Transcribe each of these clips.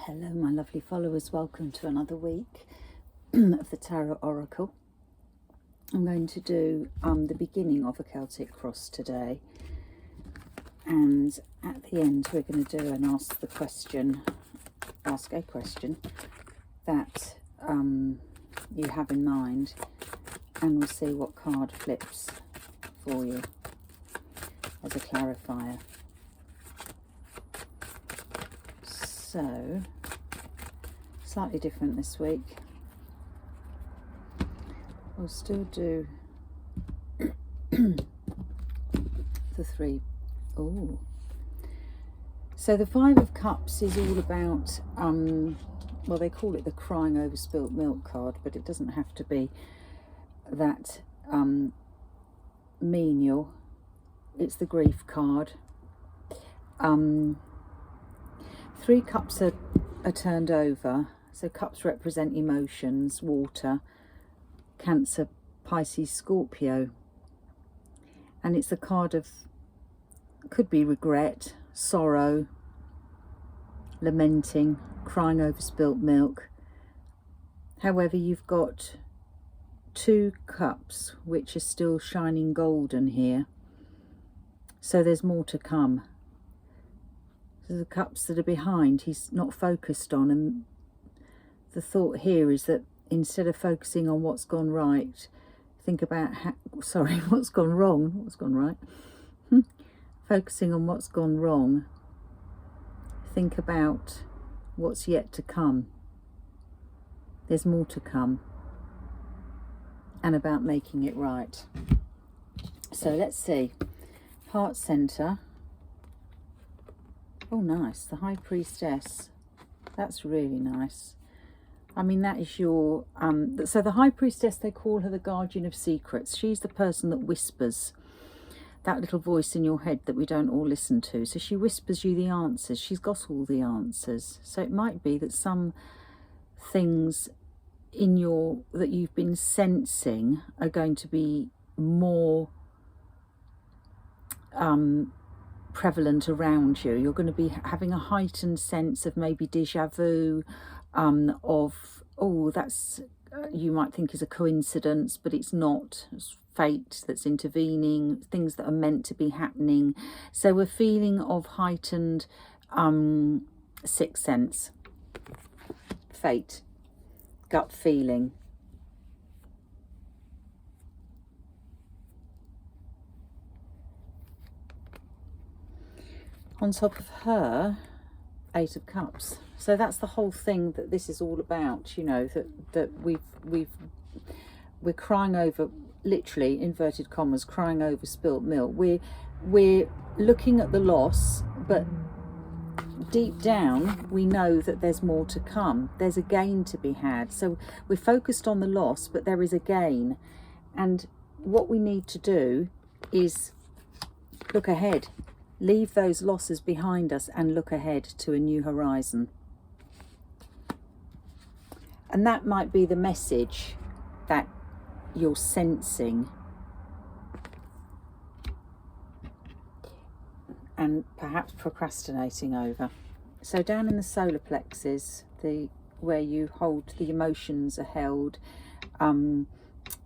Hello my lovely followers, welcome to another week of the Tarot Oracle. I'm going to do the beginning of a Celtic cross today, and at the end we're going to do and ask a question that you have in mind, and we'll see what card flips for you as a clarifier. So, slightly different this week. We'll still do the three. Oh, so the Five of Cups is all about, well, they call it the crying over spilt milk card, but it doesn't have to be that menial. It's the grief card. Three cups are turned over, so cups represent emotions: water, Cancer, Pisces, Scorpio. And it's a card of, could be regret, sorrow, lamenting, crying over spilt milk. However, you've got two cups which are still shining golden here, so there's more to come. The cups that are behind he's not focused on, and the thought here is that instead of focusing on what's gone right, think about what's gone wrong. What's gone right? Focusing on what's gone wrong, think about what's yet to come. There's more to come, and about making it right. So let's see. Heart center. Oh, nice. The High Priestess. That's really nice. I mean, that is your... so the High Priestess, they call her the guardian of secrets. She's the person that whispers, that little voice in your head that we don't all listen to. So she whispers you the answers. She's got all the answers. So it might be that some things in your... that you've been sensing are going to be more... prevalent around you. You're going to be having a heightened sense of maybe déjà vu, of, oh, that's, you might think is a coincidence, but it's not. It's fate that's intervening, things that are meant to be happening. So a feeling of heightened sixth sense, fate, gut feeling. On top of her, Eight of Cups. So that's the whole thing that this is all about, you know, that we're crying over, literally, inverted commas, crying over spilt milk. We're looking at the loss, but deep down we know that there's more to come. There's a gain to be had. So we're focused on the loss, but there is a gain. And what we need to do is look ahead. Leave those losses behind us and look ahead to a new horizon. And that might be the message that you're sensing, and perhaps procrastinating over. So down in the solar plexus, where you hold the emotions are held,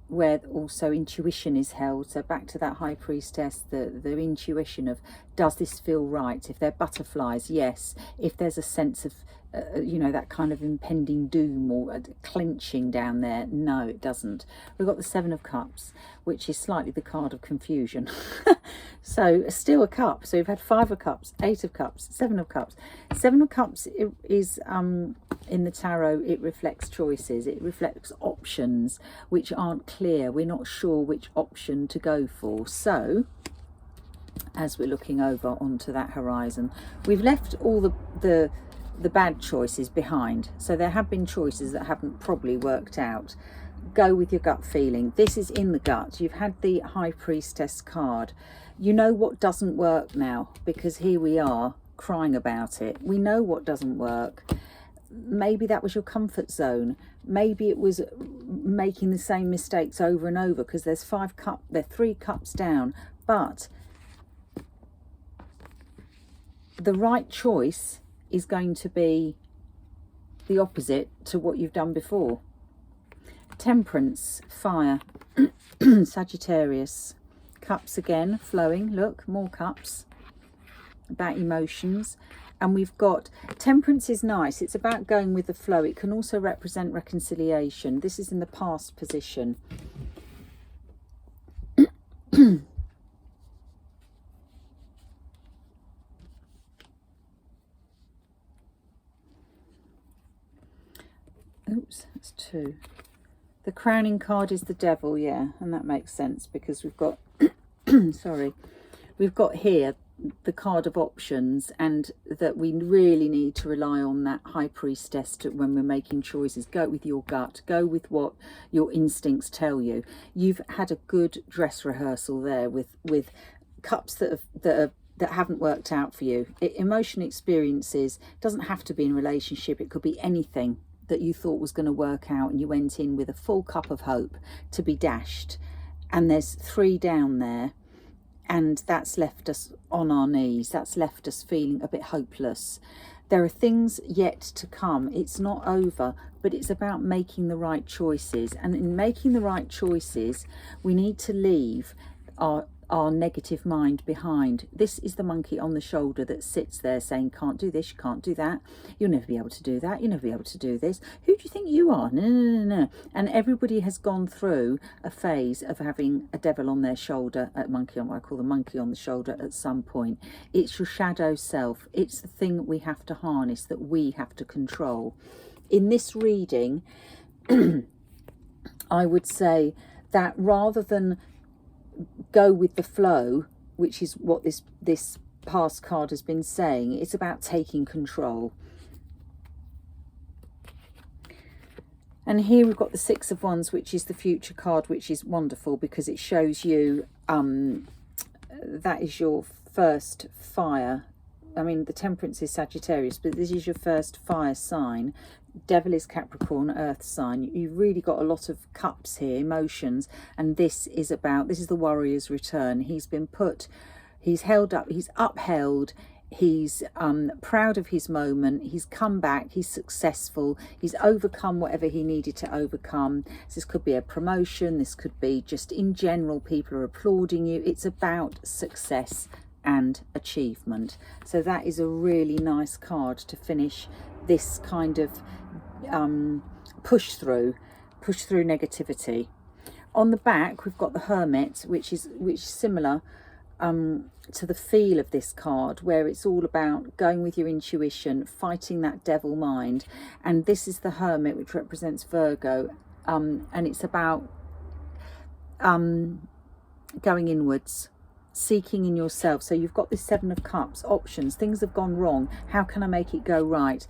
where also intuition is held. So back to that High Priestess, the intuition of, does this feel right? If they're butterflies, yes. If there's a sense of, you know, that kind of impending doom or clenching down there, no, it doesn't. We've got the Seven of Cups, which is slightly the card of confusion. So still a cup. So we've had Five of Cups, Eight of Cups, Seven of Cups. Seven of Cups is in the tarot, it reflects choices. It reflects options which aren't clear. We're not sure which option to go for. So as we're looking over onto that horizon, we've left all the bad choices behind. So there have been choices that haven't probably worked out. Go with your gut feeling. This is in the gut. You've had the High Priestess card. You know what doesn't work now, because here we are crying about it. We know what doesn't work. Maybe that was your comfort zone. Maybe it was making the same mistakes over and over, because there's three cups down. But the right choice is going to be the opposite to what you've done before. Temperance, fire. Sagittarius, cups again, flowing. Look, more cups, about emotions. And we've got temperance is nice. It's about going with the flow. It can also represent reconciliation. This is in the past position. Oops, that's 2. The crowning card is the devil, yeah, and that makes sense because we've got, sorry, we've got here the card of options, and that we really need to rely on that high priestess when we're making choices. Go with your gut, go with what your instincts tell you. You've had a good dress rehearsal there with cups that haven't worked out for you. Emotion experiences doesn't have to be in a relationship. It could be anything that you thought was going to work out, and you went in with a full cup of hope to be dashed, and there's 3 down there, and that's left us on our knees. That's left us feeling a bit hopeless. There are things yet to come. It's not over, but it's about making the right choices, and in making the right choices we need to leave our negative mind behind. This is the monkey on the shoulder that sits there saying, can't do this, you can't do that, you'll never be able to do that, you'll never be able to do this, who do you think you are? No, no, no, no. And everybody has gone through a phase of having a devil on their shoulder, a monkey on, what I call the monkey on the shoulder, at some point. It's your shadow self. It's the thing that we have to harness, that we have to control. In this reading, I would say that rather than go with the flow, which is what this past card has been saying, it's about taking control. And here we've got the 6 of Wands, which is the future card, which is wonderful because it shows you that is your first fire. I mean, the Temperance is Sagittarius, but this is your first fire sign. Devil is Capricorn, earth sign. You've really got a lot of cups here, emotions, and this is the warrior's return. He's been put, he's held up, he's upheld, he's proud of his moment, he's come back, he's successful, he's overcome whatever he needed to overcome. This could be a promotion, this could be just in general people are applauding you. It's about success and achievement. So that is a really nice card to finish this kind of push through negativity. On the back we've got the Hermit, which is similar to the feel of this card, where it's all about going with your intuition, fighting that devil mind. And this is the Hermit, which represents Virgo, and it's about going inwards, seeking in yourself. So you've got this 7 of Cups, options, things have gone wrong, how can I make it go right?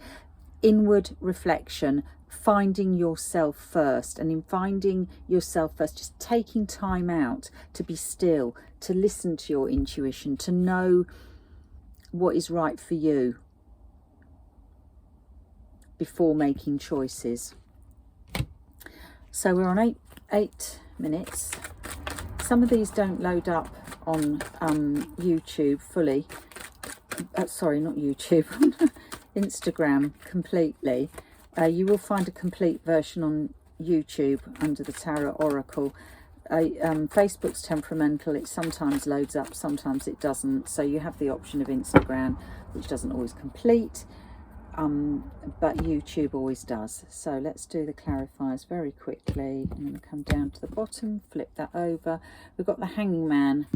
Inward reflection, finding yourself first. And in finding yourself first, just taking time out to be still, to listen to your intuition, to know what is right for you before making choices. So we're on 8 minutes. Some of these don't load up on YouTube fully. Sorry, not YouTube. Instagram completely. You will find a complete version on YouTube under the Tarot Oracle. Facebook's temperamental. It sometimes loads up, sometimes it doesn't. So you have the option of Instagram, which doesn't always complete, but YouTube always does. So let's do the clarifiers very quickly. I'm going to come down to the bottom, flip that over. We've got the Hanging Man.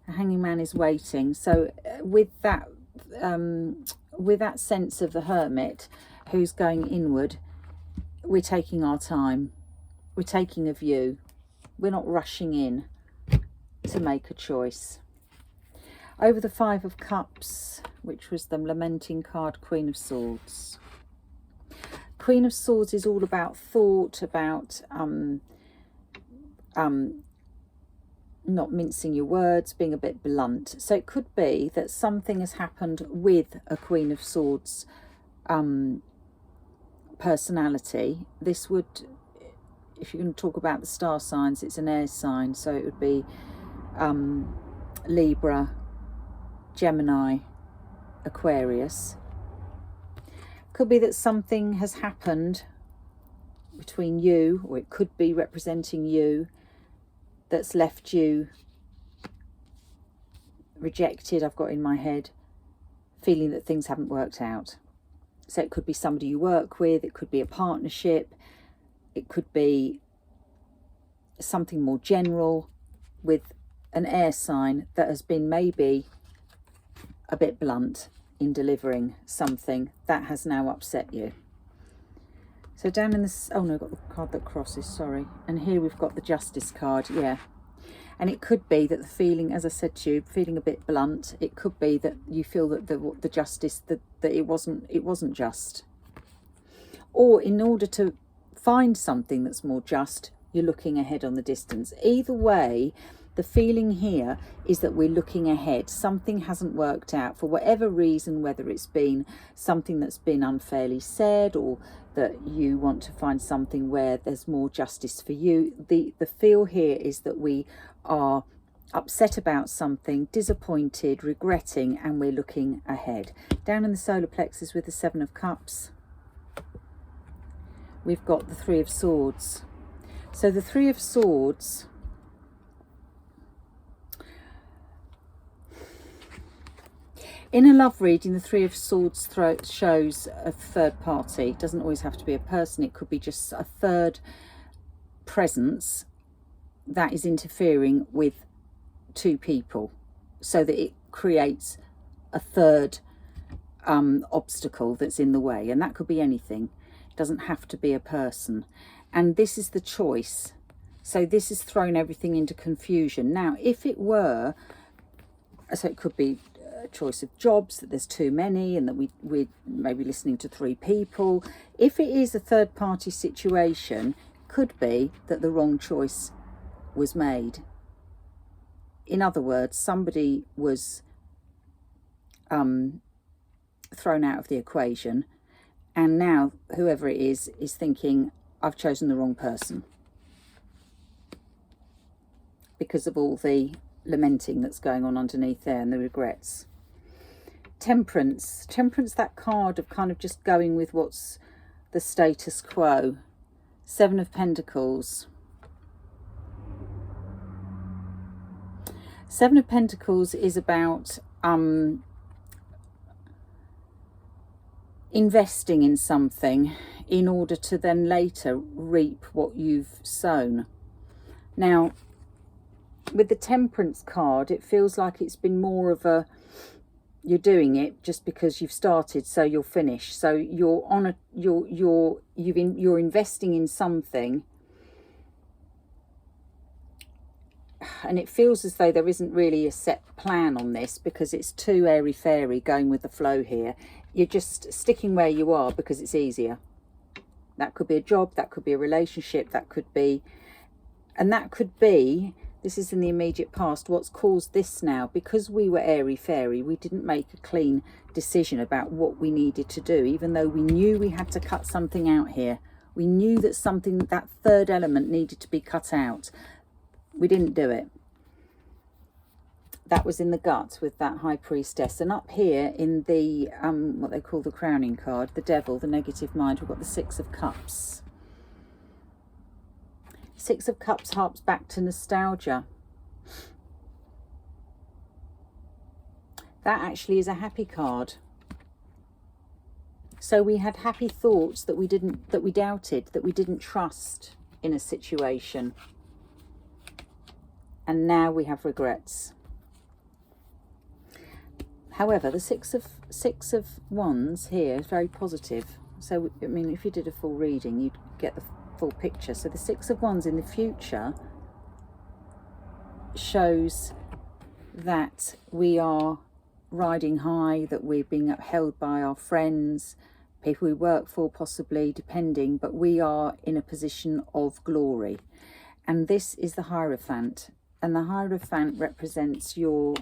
The Hanging Man is waiting. So with that sense of the Hermit who's going inward, we're taking our time, we're taking a view, we're not rushing in to make a choice. Over the 5 of Cups, which was the lamenting card, Queen of Swords. Queen of Swords is all about thought, about not mincing your words, being a bit blunt. So it could be that something has happened with a Queen of Swords personality. This would, if you're going to talk about the star signs, it's an air sign, so it would be Libra, Gemini, Aquarius. Could be that something has happened between you, or it could be representing you, that's left you rejected, I've got in my head, feeling that things haven't worked out. So it could be somebody you work with, it could be a partnership, it could be something more general with an air sign that has been maybe a bit blunt in delivering something that has now upset you. So down in this, oh no, I've got the card that crosses, sorry. And here we've got the Justice card, yeah. And it could be that the feeling, as I said to you, feeling a bit blunt. It could be that you feel that the justice, that it wasn't just. Or in order to find something that's more just, you're looking ahead on the distance. Either way, the feeling here is that we're looking ahead. Something hasn't worked out for whatever reason, whether it's been something that's been unfairly said, or that you want to find something where there's more justice for you. The feel here is that we are upset about something, disappointed, regretting, and we're looking ahead. Down in the solar plexus with the Seven of Cups, we've got the Three of Swords. So the Three of Swords, in a love reading, the Three of Swords shows a third party. It doesn't always have to be a person. It could be just a third presence that is interfering with two people, so that it creates a third obstacle that's in the way. And that could be anything. It doesn't have to be a person. And this is the choice. So this has thrown everything into confusion. Now, if it were, so it could be a choice of jobs, that there's too many, and that we're maybe listening to three people. If it is a third party situation, could be that the wrong choice was made. In other words, somebody was thrown out of the equation, and now whoever it is thinking, I've chosen the wrong person, because of all the lamenting that's going on underneath there and the regrets. Temperance, that card of kind of just going with what's the status quo. Seven of Pentacles. Seven of Pentacles is about investing in something in order to then later reap what you've sown. Now, with the Temperance card, it feels like it's been more of a, you're doing it just because you've started, so you'll finish. So you're on a, you're investing in something, and it feels as though there isn't really a set plan on this, because it's too airy-fairy, going with the flow here. You're just sticking where you are because it's easier. That could be a job, that could be a relationship, that could be, and that could be, this is in the immediate past, what's caused this now. Because we were airy-fairy, we didn't make a clean decision about what we needed to do, even though we knew we had to cut something out here. We knew that something, that third element needed to be cut out. We didn't do it. That was in the gut with that High Priestess. And up here in the, what they call the crowning card, the Devil, the negative mind, we've got the Six of Cups. Six of Cups harps back to nostalgia. That actually is a happy card. So we had happy thoughts that we doubted, that we didn't trust in a situation. And now we have regrets. However, the Six of Wands here is very positive. So, I mean, if you did a full reading, you'd get the full picture. So the Six of Wands in the future shows that we are riding high, that we're being upheld by our friends, people we work for possibly, depending, but we are in a position of glory. And this is the Hierophant. And the Hierophant represents your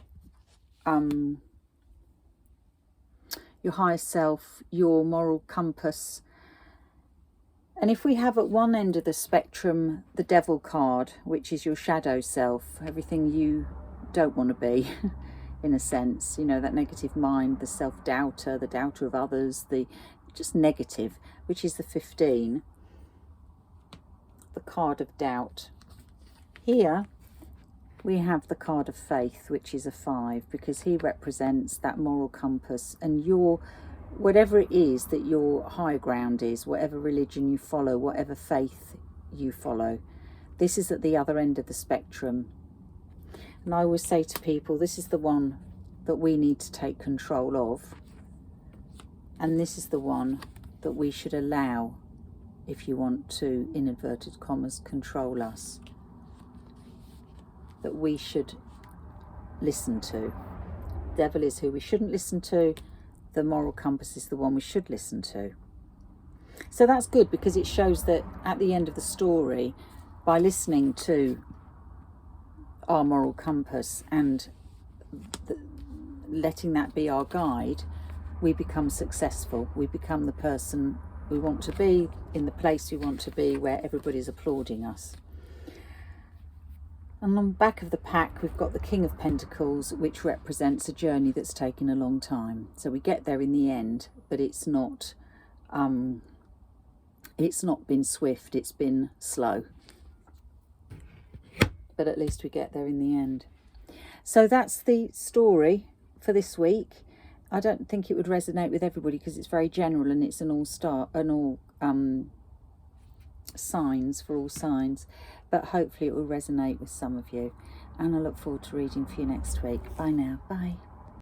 higher self, your moral compass. And if we have at one end of the spectrum the Devil card, which is your shadow self, everything you don't want to be, in a sense, you know, that negative mind, the self-doubter, the doubter of others, the just negative, which is the 15, the card of doubt. Here we have the card of faith, which is a 5, because he represents that moral compass, and your, whatever it is that your high ground is, whatever religion you follow, whatever faith you follow, this is at the other end of the spectrum. And I always say to people, this is the one that we need to take control of, and this is the one that we should allow, if you want to, in inverted commas, control us, that we should listen to. The devil is who we shouldn't listen to. The moral compass is the one we should listen to. So that's good, because it shows that at the end of the story, by listening to our moral compass and letting that be our guide, we become successful. We become the person we want to be, in the place we want to be, where everybody's applauding us. And on the back of the pack, we've got the King of Pentacles, which represents a journey that's taken a long time. So we get there in the end, but it's not been swift, it's been slow. But at least we get there in the end. So that's the story for this week. I don't think it would resonate with everybody, because it's very general, and it's an all signs, for all signs, but hopefully it will resonate with some of you, and I look forward to reading for you next week. Bye now. Bye.